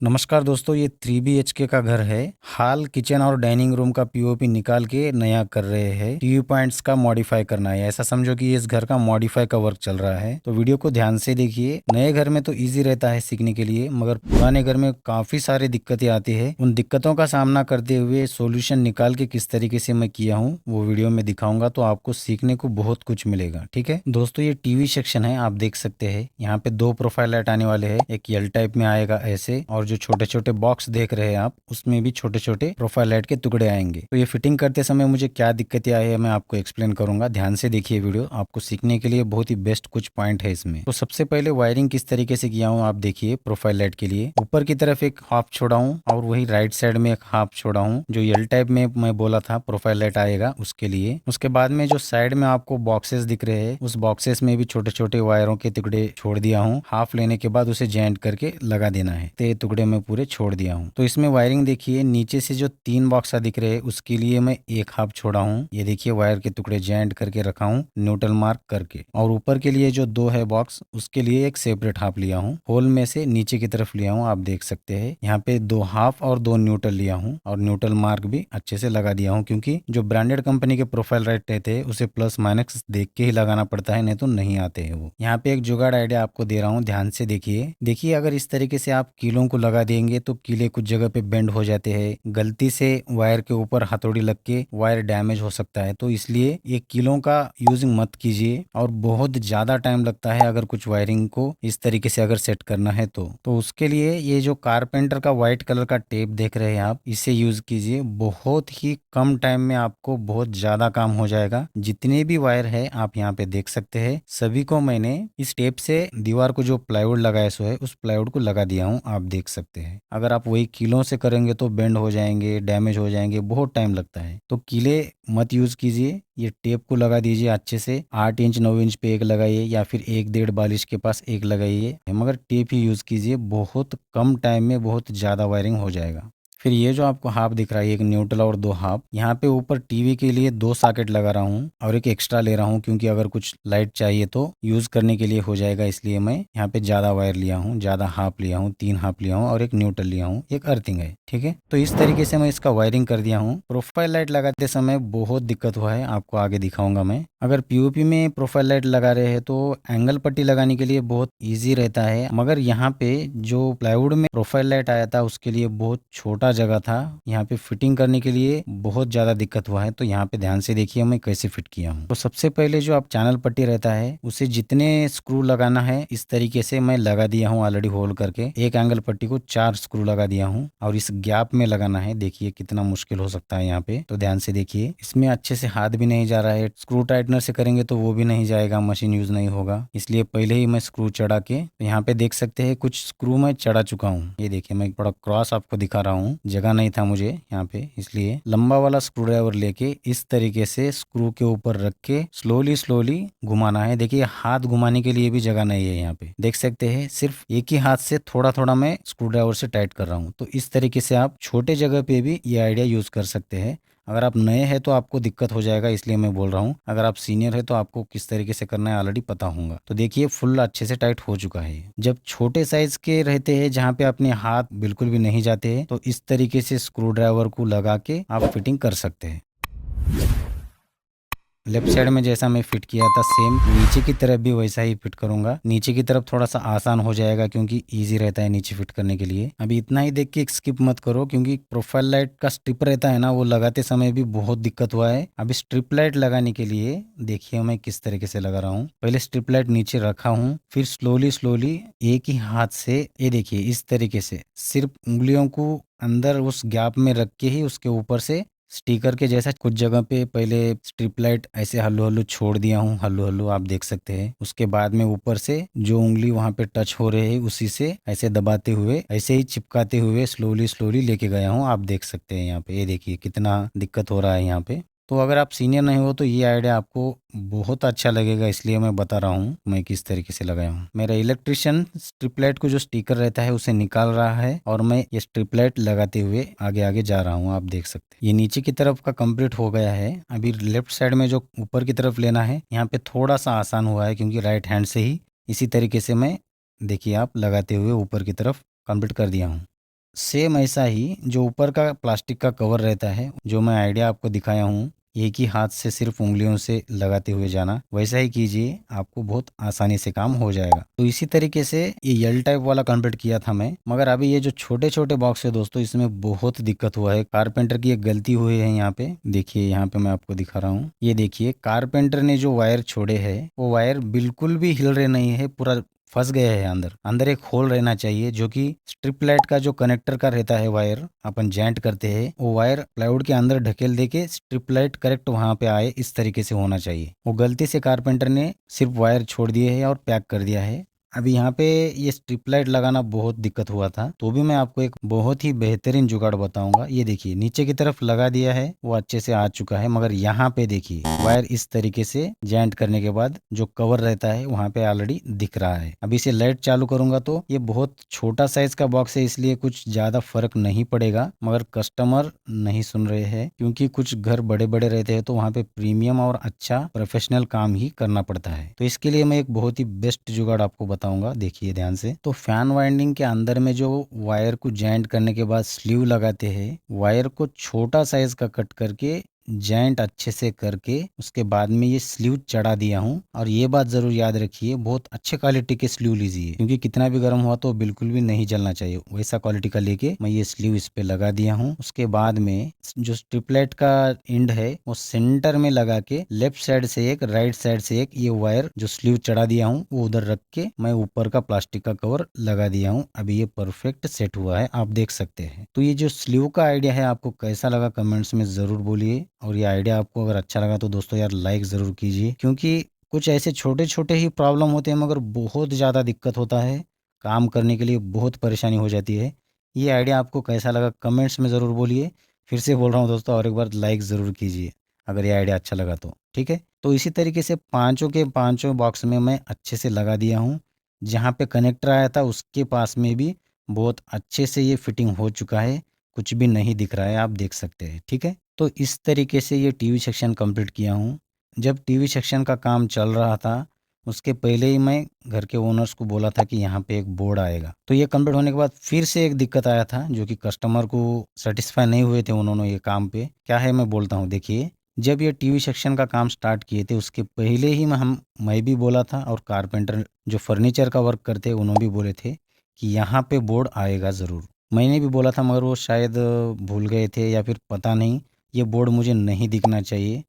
नमस्कार दोस्तों, ये 3 बीएचके का घर है। हाल किचन और डाइनिंग रूम का पीओपी निकाल के नया कर रहे हैं। टीवी पॉइंट्स का मॉडिफाई करना है। ऐसा समझो कि इस घर का मॉडिफाई का वर्क चल रहा है। तो वीडियो को ध्यान से देखिए। नए घर में तो इजी रहता है सीखने के लिए, मगर पुराने घर में काफी सारी दिक्कतें आती है। उन दिक्कतों का सामना करते हुए सोल्यूशन निकाल के किस तरीके से मैं किया हूँ वो वीडियो में दिखाऊंगा, तो आपको सीखने को बहुत कुछ मिलेगा। ठीक है दोस्तों, ये टीवी सेक्शन है, आप देख सकते हैं। यहाँ पे 2 प्रोफाइल लाइट आने वाले हैं। एक एल टाइप में आएगा ऐसे, और जो छोटे छोटे बॉक्स देख रहे हैं आप, उसमें भी छोटे छोटे प्रोफाइल लाइट के टुकड़े आएंगे। तो ये फिटिंग करते समय मुझे क्या दिक्कतें आई है मैं आपको एक्सप्लेन करूंगा। ध्यान से देखिए वीडियो, आपको सीखने के लिए बहुत ही बेस्ट कुछ पॉइंट है इसमें। तो सबसे पहले वायरिंग किस तरीके से किया हूँ आप देखिए। प्रोफाइल लाइट के लिए ऊपर की तरफ एक हाफ छोड़ा हूँ, और वही राइट साइड में एक हाफ छोड़ा हूँ, जो एल टाइप में मैं बोला था प्रोफाइल लाइट आएगा उसके लिए। उसके बाद में जो साइड में आपको बॉक्सेस दिख रहे हैं, उस बॉक्सेस में भी छोटे छोटे वायरों के टुकड़े छोड़ दिया हूँ। हाफ लेने के बाद उसे जॉइंट करके लगा देना है। तो ये टुकड़े में पूरे छोड़ दिया हूँ। तो इसमें वायरिंग देखिए, नीचे से जो 3 बॉक्स दिख रहे हैं उसके लिए मैं एक हाफ छोड़ा हूँ। ये देखिए वायर के टुकड़े जॉइंट करके रखा हूँ न्यूट्रल मार्क करके। और ऊपर के लिए जो 2 है बॉक्स, उसके लिए एक सेपरेट हाफ लिया हूँ। होल में से नीचे की तरफ लिया हूँ, आप देख सकते हैं। यहाँ पे 2 हाफ और 2 न्यूट्रल लिया हूँ, और न्यूट्रल मार्क भी अच्छे से लगा दिया हूँ, क्योंकि जो ब्रांडेड कंपनी के प्रोफाइल लाइट रहते हैं उसे प्लस माइनस देख के ही लगाना पड़ता है, नहीं तो नहीं आते हैं वो। यहाँ पे एक जुगाड़ आइडिया आपको दे रहा हूँ, ध्यान से देखिए अगर इस तरीके से आप कीलों को लगा देंगे तो कीले कुछ जगह पे बेंड हो जाते हैं। गलती से वायर के ऊपर हथौड़ी लग के वायर डैमेज हो सकता है। तो इसलिए ये कीलों का यूजिंग मत कीजिए, और बहुत ज्यादा टाइम लगता है अगर कुछ वायरिंग को इस तरीके से अगर सेट करना है तो उसके लिए ये जो कारपेंटर का व्हाइट कलर का टेप देख रहे हैं आप, इसे यूज कीजिए। बहुत ही कम टाइम में आपको बहुत ज्यादा काम हो जाएगा। जितने भी वायर है आप यहाँ पे देख सकते हैं, सभी को मैंने इस टेप से दीवार को जो प्लाईवुड लगाया सो है उस प्लाईवुड को लगा दिया हूँ, आप देख सकते हैं। अगर आप वही कीलों से करेंगे तो बेंड हो जाएंगे, डैमेज हो जाएंगे, बहुत टाइम लगता है। तो कीले मत यूज कीजिए, ये टेप को लगा दीजिए अच्छे से। 8 इंच 9 इंच पे एक लगाइए, या फिर 1 1.5 के पास एक लगाइए, मगर टेप ही यूज कीजिए। बहुत कम टाइम में बहुत ज्यादा वायरिंग हो जाएगा। फिर ये जो आपको हाफ दिख रहा है, एक न्यूट्रल और 2 हाफ, यहाँ पे ऊपर टीवी के लिए 2 सॉकेट लगा रहा हूँ, और एक एक्स्ट्रा ले रहा हूँ, क्योंकि अगर कुछ लाइट चाहिए तो यूज करने के लिए हो जाएगा। इसलिए मैं यहाँ पे ज्यादा वायर लिया हूँ, ज्यादा हाफ लिया हूँ, 3 हाफ लिया हूँ, और एक न्यूट्रल लिया हूँ, एक अर्थिंग है। ठीक है, तो इस तरीके से मैं इसका वायरिंग कर दिया हूँ। प्रोफाइल लाइट लगाते समय बहुत दिक्कत हुआ है, आपको आगे दिखाऊंगा मैं। अगर पीओपी में प्रोफाइल लाइट लगा रहे हैं तो एंगल पट्टी लगाने के लिए बहुत ईजी रहता है, मगर यहाँ पे जो प्लाईवुड में प्रोफाइल लाइट आया था उसके लिए बहुत छोटा जगह था। यहाँ पे फिटिंग करने के लिए बहुत ज्यादा दिक्कत हुआ है। तो यहाँ पे ध्यान से देखिए मैं कैसे फिट किया हूँ। तो सबसे पहले जो आप चैनल पट्टी रहता है उसे जितने स्क्रू लगाना है इस तरीके से मैं लगा दिया हूँ ऑलरेडी होल करके। एक एंगल पट्टी को 4 स्क्रू लगा दिया हूँ, और इस गैप में लगाना है। देखिए कितना मुश्किल हो सकता है यहाँ पे, तो ध्यान से देखिए। इसमें अच्छे से हाथ भी नहीं जा रहा है, स्क्रू टाइटनर से करेंगे तो वो भी नहीं जाएगा, मशीन यूज नहीं होगा। इसलिए पहले ही मैं स्क्रू चढ़ा के, तो यहाँ पे देख सकते हैं कुछ स्क्रू मैं चढ़ा चुका हूँ। ये देखिए मैं थोड़ा क्रॉस आपको दिखा रहा हूँ, जगह नहीं था मुझे यहाँ पे, इसलिए लंबा वाला स्क्रू ड्राइवर लेके इस तरीके से स्क्रू के ऊपर रख के स्लोली स्लोली घुमाना है। देखिए हाथ घुमाने के लिए भी जगह नहीं है यहाँ पे, देख सकते हैं। सिर्फ एक ही हाथ से थोड़ा थोड़ा मैं स्क्रू ड्राइवर से टाइट कर रहा हूँ। तो इस तरीके से आप छोटे जगह पे भी ये आइडिया यूज कर सकते हैं। अगर आप नए हैं तो आपको दिक्कत हो जाएगा, इसलिए मैं बोल रहा हूँ। अगर आप सीनियर है तो आपको किस तरीके से करना है ऑलरेडी पता होगा। तो देखिए फुल अच्छे से टाइट हो चुका है। जब छोटे साइज के रहते हैं जहाँ पे अपने हाथ बिल्कुल भी नहीं जाते हैं, तो इस तरीके से स्क्रू ड्राइवर को लगा के आप फिटिंग कर सकते हैं। लेफ्ट साइड में जैसा मैं फिट किया था सेम नीचे की तरफ भी वैसा ही फिट करूंगा। नीचे की तरफ थोड़ा सा आसान हो जाएगा, क्योंकि इजी रहता है नीचे फिट करने के लिए। अभी इतना ही देख के स्किप मत करो, क्योंकि प्रोफाइल लाइट का स्ट्रिप रहता है ना, वो लगाते समय भी बहुत दिक्कत हुआ है। अभी स्ट्रिप लाइट लगाने के लिए देखिए मैं किस तरीके से लगा रहा हूँ। पहले स्ट्रिप लाइट नीचे रखा हूँ, फिर स्लोली स्लोली एक ही हाथ से, ये देखिए इस तरीके से सिर्फ उंगलियों को अंदर उस गैप में रख के ही उसके ऊपर से स्टिकर के जैसा कुछ जगह पे पहले स्ट्रिप लाइट ऐसे हल्लू हल्लू छोड़ दिया हूँ, हल्लू हल्लू आप देख सकते हैं। उसके बाद में ऊपर से जो उंगली वहां पे टच हो रहे है उसी से ऐसे दबाते हुए, ऐसे ही चिपकाते हुए स्लोली स्लोली लेके गया हूँ, आप देख सकते हैं। यहाँ पे ये देखिए कितना दिक्कत हो रहा है यहाँ पे। तो अगर आप सीनियर नहीं हो तो ये आइडिया आपको बहुत अच्छा लगेगा, इसलिए मैं बता रहा हूँ मैं किस तरीके से लगाया हूँ। मेरा इलेक्ट्रिशियन स्ट्रिप लाइट को जो स्टिकर रहता है उसे निकाल रहा है, और मैं ये स्ट्रिप लाइट लगाते हुए आगे आगे जा रहा हूँ, आप देख सकते हैं। ये नीचे की तरफ का कंप्लीट हो गया है। अभी लेफ्ट साइड में जो ऊपर की तरफ लेना है, यहाँ पे थोड़ा सा आसान हुआ है, क्योंकि राइट हैंड से ही इसी तरीके से मैं देखिए आप लगाते हुए ऊपर की तरफ कंप्लीट कर दिया हूँ। सेम ऐसा ही जो ऊपर का प्लास्टिक का कवर रहता है, जो मैं आइडिया आपको दिखाया हूँ, एक ही हाथ से सिर्फ उंगलियों से लगाते हुए जाना, वैसा ही कीजिए, आपको बहुत आसानी से काम हो जाएगा। तो इसी तरीके से ये एल टाइप वाला कंप्लीट किया था मैं। मगर अभी ये जो छोटे छोटे बॉक्स है दोस्तों, इसमें बहुत दिक्कत हुआ है। कारपेंटर की एक गलती हुई है यहाँ पे। देखिए यहाँ पे मैं आपको दिखा रहा हूँ, ये देखिए कारपेंटर ने जो वायर छोड़े है, वो वायर बिल्कुल भी हिल रहे नहीं है, पूरा फंस गया है अंदर। अंदर एक होल रहना चाहिए, जो कि स्ट्रिप लाइट का जो कनेक्टर का रहता है वायर, अपन जॉइंट करते हैं, वो वायर प्लाईवुड के अंदर ढकेल दे के स्ट्रिप लाइट करेक्ट वहां पे आए, इस तरीके से होना चाहिए। वो गलती से कारपेंटर ने सिर्फ वायर छोड़ दिए है और पैक कर दिया है। अभी यहाँ पे ये स्ट्रिप लाइट लगाना बहुत दिक्कत हुआ था, तो भी मैं आपको एक बहुत ही बेहतरीन जुगाड़ बताऊंगा। ये देखिए नीचे की तरफ लगा दिया है, वो अच्छे से आ चुका है। मगर यहाँ पे देखिए वायर इस तरीके से जॉइंट करने के बाद जो कवर रहता है वहां पे ऑलरेडी दिख रहा है। अभी इसे लाइट चालू करूंगा तो ये बहुत छोटा साइज का बॉक्स है, इसलिए कुछ ज्यादा फर्क नहीं पड़ेगा। मगर कस्टमर नहीं सुन रहे हैं, क्योंकि कुछ घर बड़े बड़े रहते हैं, तो वहाँ पे प्रीमियम और अच्छा प्रोफेशनल काम ही करना पड़ता है। तो इसके लिए मैं एक बहुत ही बेस्ट जुगाड़ आपको बताऊंगा, देखिए ध्यान से। तो फैन वाइंडिंग के अंदर में जो वायर को जॉइंट करने के बाद स्लीव लगाते हैं, वायर को छोटा साइज का कट करके जॉइंट अच्छे से करके उसके बाद में ये स्लीव चढ़ा दिया हूँ। और ये बात जरूर याद रखिए, बहुत अच्छे क्वालिटी के स्लीव लीजिए, क्योंकि कितना भी गर्म हुआ तो बिल्कुल भी नहीं जलना चाहिए। वैसा क्वालिटी का लेके मैं ये स्लीव इस पे लगा दिया हूँ। उसके बाद में जो स्ट्रिपलाइट का एंड है वो सेंटर में लगा के लेफ्ट साइड से एक, राइट साइड से एक, ये वायर जो स्लीव चढ़ा दिया हूँ वो उधर रख के मैं ऊपर का प्लास्टिक का कवर लगा दिया हूँ। अभी ये परफेक्ट सेट हुआ है, आप देख सकते हैं। तो ये जो स्लीव का आइडिया है आपको कैसा लगा कमेंट्स में जरूर बोलिए। और ये आइडिया आपको अगर अच्छा लगा तो दोस्तों यार लाइक ज़रूर कीजिए, क्योंकि कुछ ऐसे छोटे छोटे ही प्रॉब्लम होते हैं, मगर बहुत ज़्यादा दिक्कत होता है, काम करने के लिए बहुत परेशानी हो जाती है। ये आइडिया आपको कैसा लगा कमेंट्स में ज़रूर बोलिए। फिर से बोल रहा हूँ दोस्तों, और एक बार लाइक ज़रूर कीजिए अगर ये आइडिया अच्छा लगा तो, ठीक है। तो इसी तरीके से पाँचों के पाँचों बॉक्स में मैं अच्छे से लगा दिया हूँ। जहाँ पे कनेक्टर आया था उसके पास में भी बहुत अच्छे से ये फिटिंग हो चुका है, कुछ भी नहीं दिख रहा है, आप देख सकते हैं, ठीक है। तो इस तरीके से ये टीवी सेक्शन कंप्लीट किया हूँ। जब टीवी सेक्शन का काम चल रहा था, उसके पहले ही मैं घर के ओनर्स को बोला था कि यहाँ पे एक बोर्ड आएगा। तो ये कंप्लीट होने के बाद फिर से एक दिक्कत आया था, जो कि कस्टमर को सेटिस्फाई नहीं हुए थे उन्होंने ये काम पे। क्या है मैं बोलता हूँ, देखिए। जब ये टीवी सेक्शन का काम स्टार्ट किए थे उसके पहले ही मैं भी बोला था, और कारपेंटर जो फर्नीचर का वर्क करते उन्होंने भी बोले थे कि यहाँ पे बोर्ड आएगा ज़रूर। मैंने भी बोला था, मगर वो शायद भूल गए थे या फिर पता नहीं। ये बोर्ड मुझे नहीं दिखना चाहिए।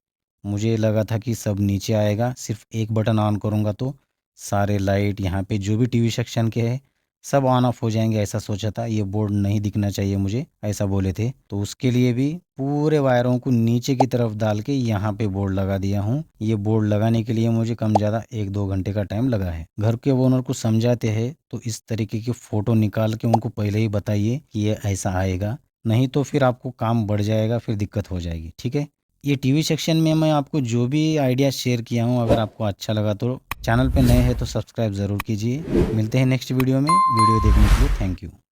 मुझे लगा था कि सब नीचे आएगा, सिर्फ एक बटन ऑन करूँगा तो सारे लाइट यहाँ पे जो भी टीवी सेक्शन के हैं सब ऑन ऑफ हो जाएंगे, ऐसा सोचा था। ये बोर्ड नहीं दिखना चाहिए मुझे, ऐसा बोले थे। तो उसके लिए भी पूरे वायरों को नीचे की तरफ डाल के यहाँ पे बोर्ड लगा दिया हूँ। ये बोर्ड लगाने के लिए मुझे कम ज़्यादा 1-2 घंटे का टाइम लगा है। घर के ओनर को समझाते हैं तो इस तरीके की फ़ोटो निकाल के उनको पहले ही बताइए कि ये ऐसा आएगा, नहीं तो फिर आपको काम बढ़ जाएगा, फिर दिक्कत हो जाएगी, ठीक है। ये टीवी सेक्शन में मैं आपको जो भी आइडिया शेयर किया हूँ, अगर आपको अच्छा लगा तो चैनल पे नए हैं तो सब्सक्राइब ज़रूर कीजिए। मिलते हैं नेक्स्ट वीडियो में। वीडियो देखने के लिए थैंक यू।